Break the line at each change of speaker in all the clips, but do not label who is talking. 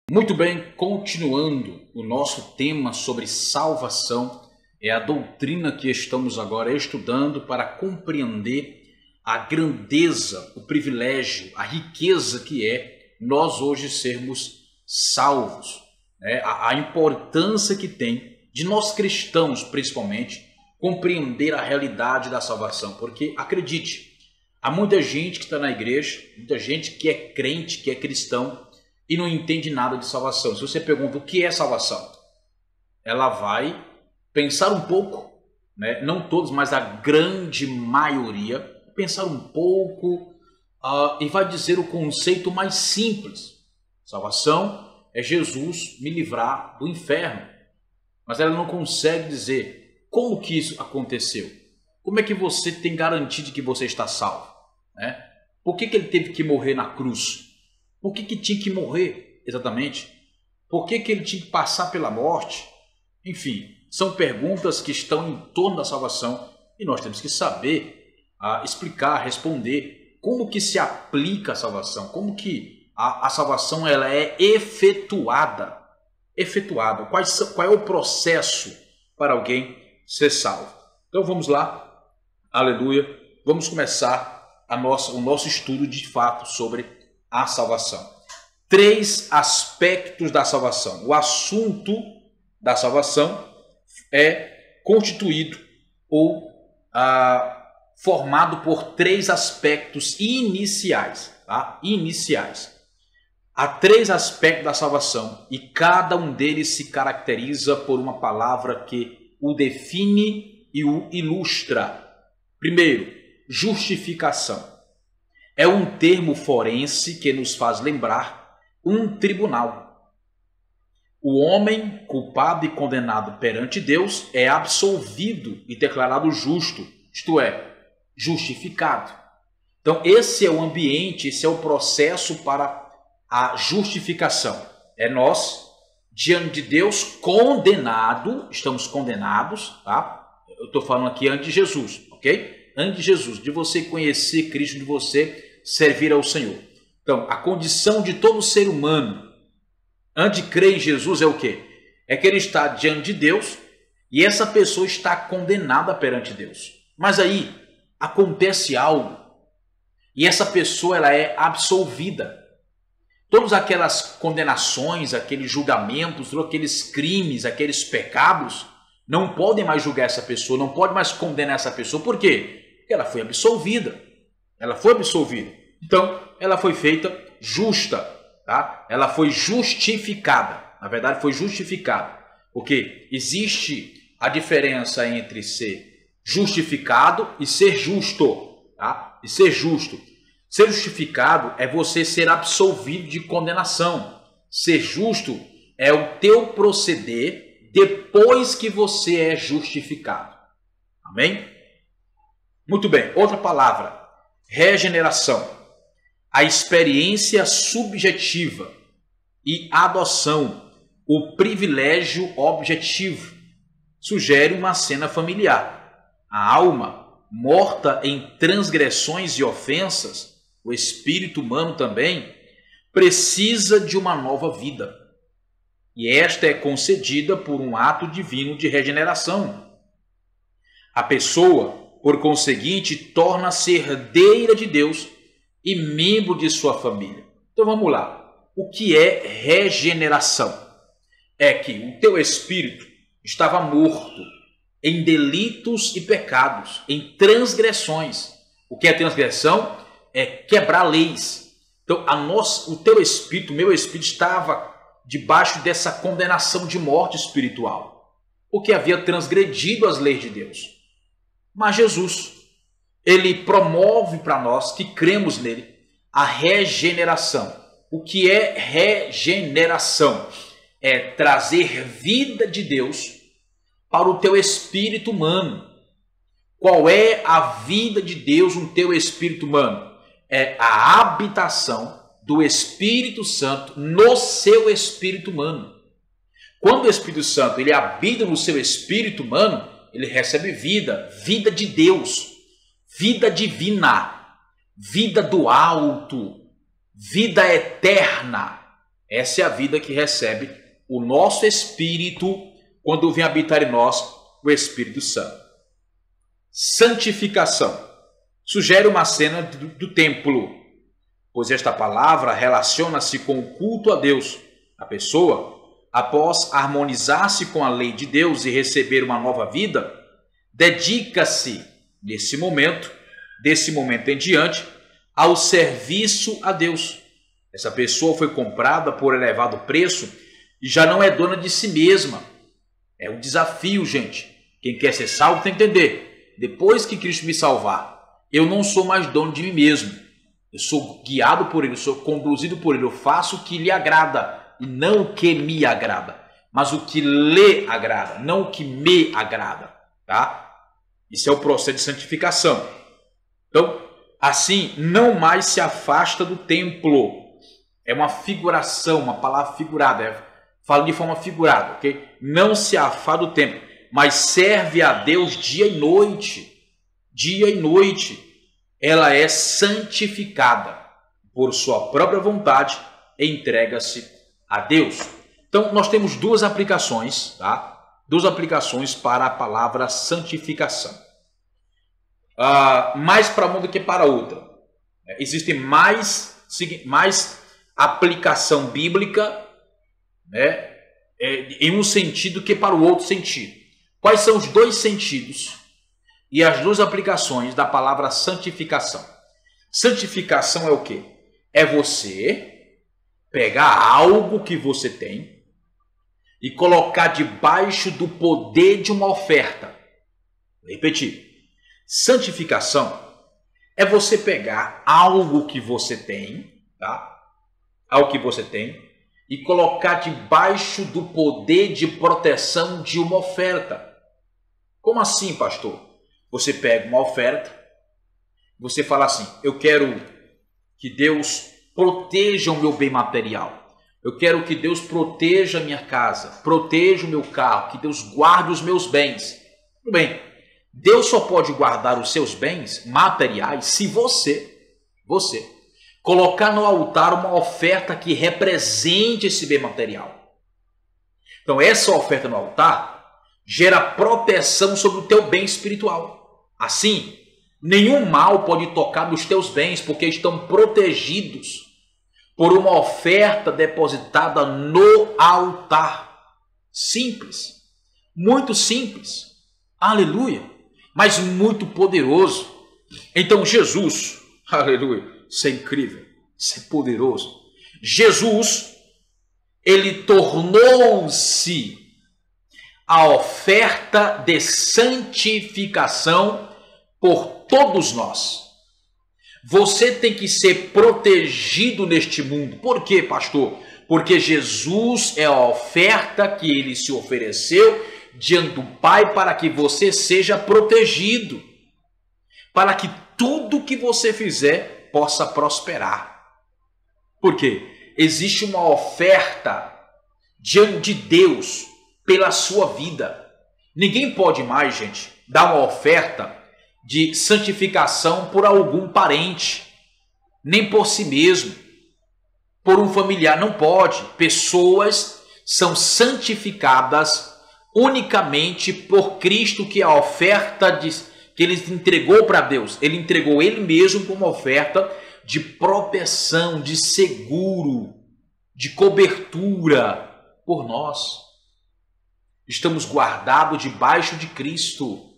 Muito bem, continuando o nosso tema sobre salvação, é a doutrina que estamos agora estudando para compreender a grandeza, o privilégio, a riqueza que é nós hoje sermos salvos, né? A importância que tem de nós cristãos, principalmente, compreender a realidade da salvação, porque acredite, há muita gente que está na igreja, muita gente que é crente, que é cristão, e não entende nada de salvação. Se você pergunta o que é salvação, ela vai pensar um pouco, né? Não todos, mas a grande maioria, pensar um pouco e vai dizer o conceito mais simples. Salvação é Jesus me livrar do inferno. Mas ela não consegue dizer como que isso aconteceu. Como é que você tem garantia de que você está salvo, né? Por que ele teve que morrer na cruz? Por que tinha que morrer exatamente? Por que ele tinha que passar pela morte? Enfim, são perguntas que estão em torno da salvação e nós temos que saber explicar, responder como que se aplica a salvação, como que a salvação ela é efetuada. Qual é o processo para alguém ser salvo? Então vamos lá, aleluia, vamos começar o nosso estudo de fato sobre a salvação. 3 aspectos da salvação. O assunto da salvação é constituído ou formado por 3 aspectos iniciais. Tá? Iniciais. Há 3 aspectos da salvação e cada um deles se caracteriza por uma palavra que o define e o ilustra. Primeiro, justificação. É um termo forense que nos faz lembrar um tribunal. O homem culpado e condenado perante Deus é absolvido e declarado justo, isto é, justificado. Então esse é o ambiente, esse é o processo para a justificação. É nós, diante de Deus, estamos condenados, tá? Eu estou falando aqui antes de Jesus, ok? Antes de Jesus, de você conhecer Cristo, de você servir ao Senhor. Então, a condição de todo ser humano, antes de crer em Jesus, é o quê? É que ele está diante de Deus e essa pessoa está condenada perante Deus. Mas aí, acontece algo e essa pessoa ela é absolvida. Todas aquelas condenações, aqueles julgamentos, todos aqueles crimes, aqueles pecados, não podem mais julgar essa pessoa, não pode mais condenar essa pessoa. Por quê? Porque ela foi absolvida. Ela foi absolvida. Então, ela foi feita justa. Tá? Ela foi justificada. Na verdade, foi justificada. Porque existe a diferença entre ser justificado e ser justo. Tá? E ser justo. Ser justificado é você ser absolvido de condenação. Ser justo é o teu proceder depois que você é justificado. Amém? Muito bem, outra palavra, regeneração, a experiência subjetiva e adoção, o privilégio objetivo, sugere uma cena familiar. A alma, morta em transgressões e ofensas, o espírito humano também, precisa de uma nova vida. E esta é concedida por um ato divino de regeneração. A pessoa, por conseguinte, torna-se herdeira de Deus e membro de sua família. Então vamos lá. O que é regeneração? É que o teu espírito estava morto em delitos e pecados, em transgressões. O que é transgressão? É quebrar leis. Então o teu espírito, o meu espírito estava debaixo dessa condenação de morte espiritual, porque havia transgredido as leis de Deus. Mas Jesus, ele promove para nós que cremos nele a regeneração. O que é regeneração? É trazer vida de Deus para o teu espírito humano. Qual é a vida de Deus no teu espírito humano? É a habitação do Espírito Santo no seu espírito humano. Quando o Espírito Santo ele habita no seu espírito humano, ele recebe vida, vida de Deus, vida divina, vida do alto, vida eterna. Essa é a vida que recebe o nosso espírito quando vem habitar em nós o Espírito Santo. Santificação. Sugere uma cena do templo, pois esta palavra relaciona-se com o culto a Deus. A pessoa, após harmonizar-se com a lei de Deus e receber uma nova vida, dedica-se, desse momento em diante, ao serviço a Deus. Essa pessoa foi comprada por elevado preço e já não é dona de si mesma. É um desafio, gente. Quem quer ser salvo tem que entender. Depois que Cristo me salvar, eu não sou mais dono de mim mesmo. Eu sou guiado por Ele, eu sou conduzido por Ele. Eu faço o que lhe agrada e não o que me agrada, mas o que lhe agrada, não o que me agrada, tá? Isso é o processo de santificação. Então, assim, não mais se afasta do templo. É uma figuração, uma palavra figurada. Falo de forma figurada, ok? Não se afasta do templo, mas serve a Deus dia e noite. Dia e noite. Ela é santificada por sua própria vontade e entrega-se a Deus. Então, nós temos duas aplicações, tá? Duas aplicações para a palavra santificação. Mais para uma do que para outra. Existe mais aplicação bíblica, né, em um sentido que para o outro sentido. Quais são os dois sentidos e as duas aplicações da palavra santificação? Santificação é o quê? É você pegar algo que você tem e colocar debaixo do poder de uma oferta. Vou repetir. Santificação é você pegar algo que você tem, tá? Algo que você tem e colocar debaixo do poder de proteção de uma oferta. Como assim, pastor? Você pega uma oferta, você fala assim: eu quero que Deus proteja o meu bem material. Eu quero que Deus proteja a minha casa, proteja o meu carro, que Deus guarde os meus bens. Tudo bem. Deus só pode guardar os seus bens materiais se você colocar no altar uma oferta que represente esse bem material. Então, essa oferta no altar gera proteção sobre o teu bem espiritual. Assim, nenhum mal pode tocar nos teus bens, porque estão protegidos por uma oferta depositada no altar. Simples. Muito simples. Aleluia. Mas muito poderoso. Então, Jesus, aleluia, isso é incrível, isso é poderoso. Jesus, ele tornou-se a oferta de santificação por todos nós. Você tem que ser protegido neste mundo. Por quê, pastor? Porque Jesus é a oferta que ele se ofereceu diante do Pai para que você seja protegido, para que tudo que você fizer possa prosperar. Por quê? Existe uma oferta diante de Deus pela sua vida. Ninguém pode mais, gente, dar uma oferta de santificação por algum parente, nem por si mesmo, por um familiar. Não pode. Pessoas são santificadas unicamente por Cristo, que é a oferta que ele entregou para Deus. Ele entregou ele mesmo como oferta de proteção, de seguro, de cobertura por nós. Estamos guardados debaixo de Cristo.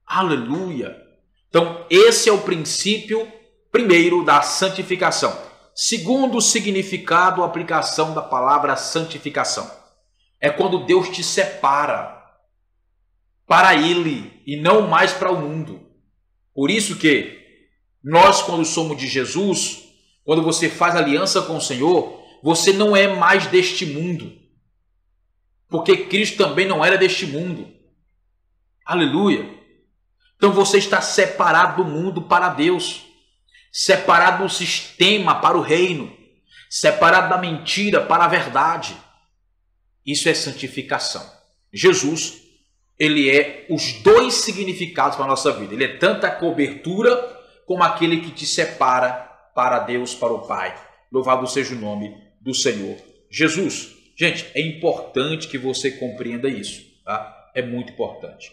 Aleluia! Então, esse é o princípio primeiro da santificação. Segundo o significado, a aplicação da palavra santificação. É quando Deus te separa para Ele e não mais para o mundo. Por isso que nós, quando somos de Jesus, quando você faz aliança com o Senhor, você não é mais deste mundo. Porque Cristo também não era deste mundo. Aleluia! Então você está separado do mundo para Deus. Separado do sistema para o reino. Separado da mentira para a verdade. Isso é santificação. Jesus, ele é os dois significados para a nossa vida. Ele é tanto a cobertura como aquele que te separa para Deus, para o Pai. Louvado seja o nome do Senhor Jesus. Gente, é importante que você compreenda isso, tá? É muito importante.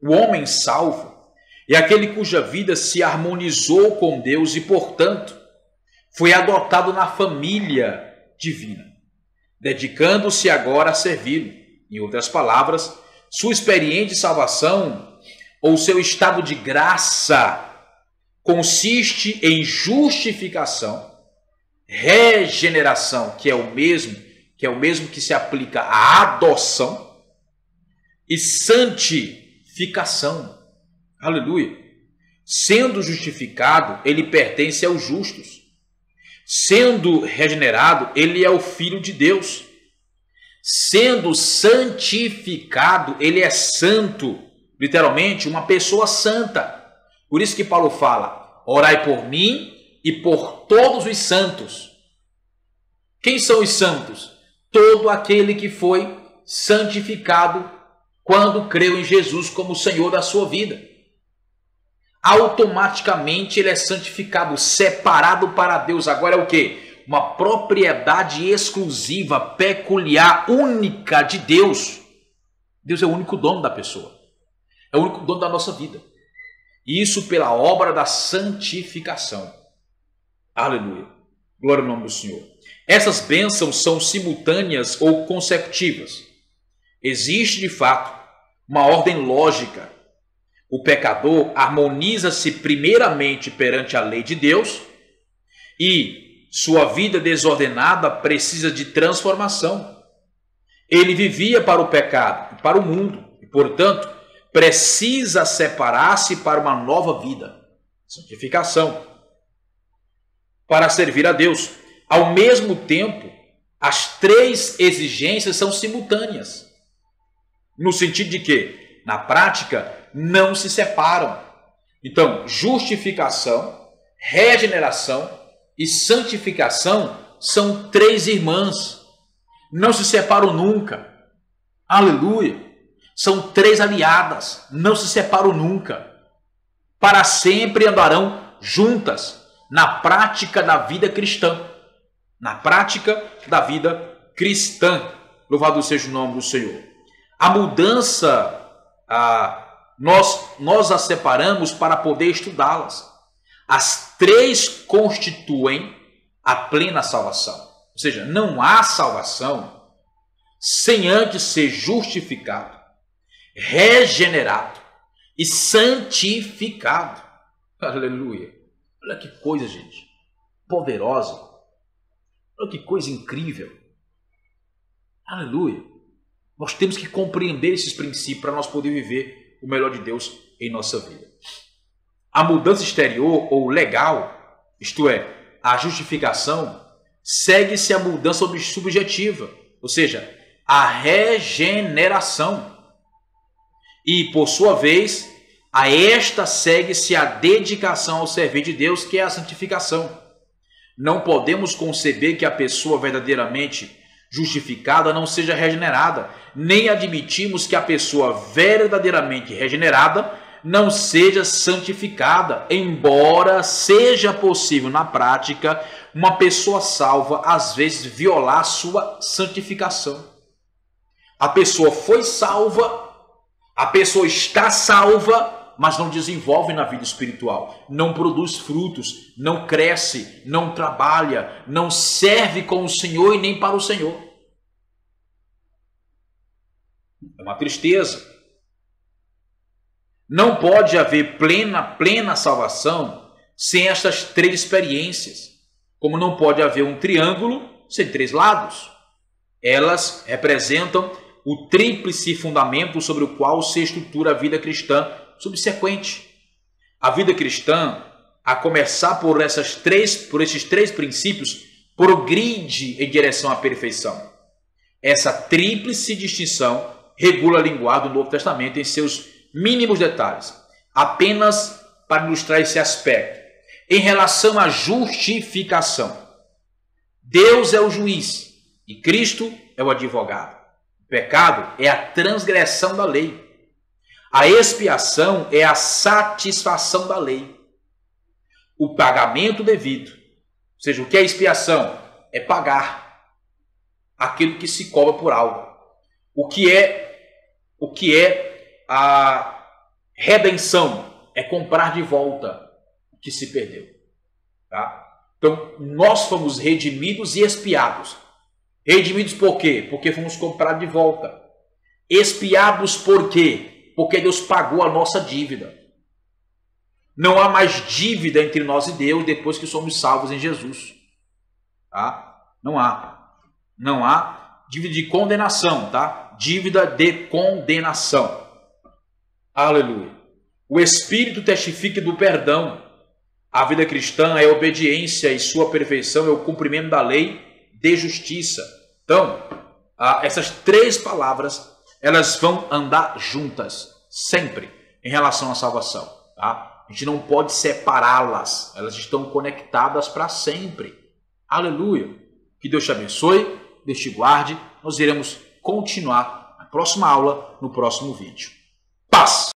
O homem salvo é aquele cuja vida se harmonizou com Deus e, portanto, foi adotado na família divina, dedicando-se agora a servi-lo. Em outras palavras, sua experiência de salvação ou seu estado de graça consiste em justificação, regeneração, que é o mesmo que se aplica à adoção, e santificação. Aleluia. Sendo justificado, ele pertence aos justos. Sendo regenerado, ele é o Filho de Deus. Sendo santificado, ele é santo. Literalmente, uma pessoa santa. Por isso que Paulo fala, orai por mim e por todos os santos. Quem são os santos? Todo aquele que foi santificado quando creu em Jesus como Senhor da sua vida. Automaticamente ele é santificado, separado para Deus. Agora é o quê? Uma propriedade exclusiva, peculiar, única de Deus. Deus é o único dono da pessoa. É o único dono da nossa vida. E isso pela obra da santificação. Aleluia. Glória ao nome do Senhor. Essas bênçãos são simultâneas ou consecutivas. Existe, de fato, uma ordem lógica. O pecador harmoniza-se primeiramente perante a lei de Deus e sua vida desordenada precisa de transformação. Ele vivia para o pecado e para o mundo e, portanto, precisa separar-se para uma nova vida, santificação, para servir a Deus. Ao mesmo tempo, as três exigências são simultâneas, no sentido de que, na prática, não se separam. Então, justificação, regeneração e santificação são três irmãs, não se separam nunca. Aleluia! São três aliadas, não se separam nunca. Para sempre andarão juntas na prática da vida cristã. Na prática da vida cristã. Louvado seja o nome do Senhor. A mudança, nós as separamos para poder estudá-las. As três constituem a plena salvação. Ou seja, não há salvação sem antes ser justificado, regenerado e santificado. Aleluia. Olha que coisa, gente. Poderosa. Olha que coisa incrível. Aleluia. Nós temos que compreender esses princípios para nós poder viver o melhor de Deus em nossa vida. A mudança exterior ou legal, isto é, a justificação, segue-se a mudança subjetiva, ou seja, a regeneração. E, por sua vez, a esta segue-se a dedicação ao servir de Deus, que é a santificação. Não podemos conceber que a pessoa verdadeiramente justificada não seja regenerada, nem admitimos que a pessoa verdadeiramente regenerada não seja santificada, embora seja possível na prática uma pessoa salva às vezes violar sua santificação. A pessoa foi salva, a pessoa está salva, mas não desenvolve na vida espiritual, não produz frutos, não cresce, não trabalha, não serve com o Senhor e nem para o Senhor. É uma tristeza. Não pode haver plena salvação sem estas três experiências, como não pode haver um triângulo sem três lados. Elas representam o tríplice fundamento sobre o qual se estrutura a vida cristã subsequente. A vida cristã, a começar por esses três princípios, progride em direção à perfeição. Essa tríplice distinção regula a linguagem do Novo Testamento em seus mínimos detalhes, apenas para ilustrar esse aspecto. Em relação à justificação, Deus é o juiz e Cristo é o advogado. O pecado é a transgressão da lei. A expiação é a satisfação da lei. O pagamento devido. Ou seja, o que é expiação? É pagar. aquilo que se cobra por algo. O que é a redenção? É comprar de volta o que se perdeu. Tá? Então, nós fomos redimidos e expiados. Redimidos por quê? Porque fomos comprados de volta. Expiados por quê? Porque Deus pagou a nossa dívida. Não há mais dívida entre nós e Deus depois que somos salvos em Jesus. Tá? Não há. Não há dívida de condenação, tá? Dívida de condenação. Aleluia. O Espírito testifica do perdão. A vida cristã é obediência e sua perfeição é o cumprimento da lei de justiça. Então, essas três palavras, elas vão andar juntas, sempre, em relação à salvação. Tá? A gente não pode separá-las, elas estão conectadas para sempre. Aleluia. Que Deus te abençoe, Deus te guarde. Nós iremos continuar na próxima aula, no próximo vídeo. Paz!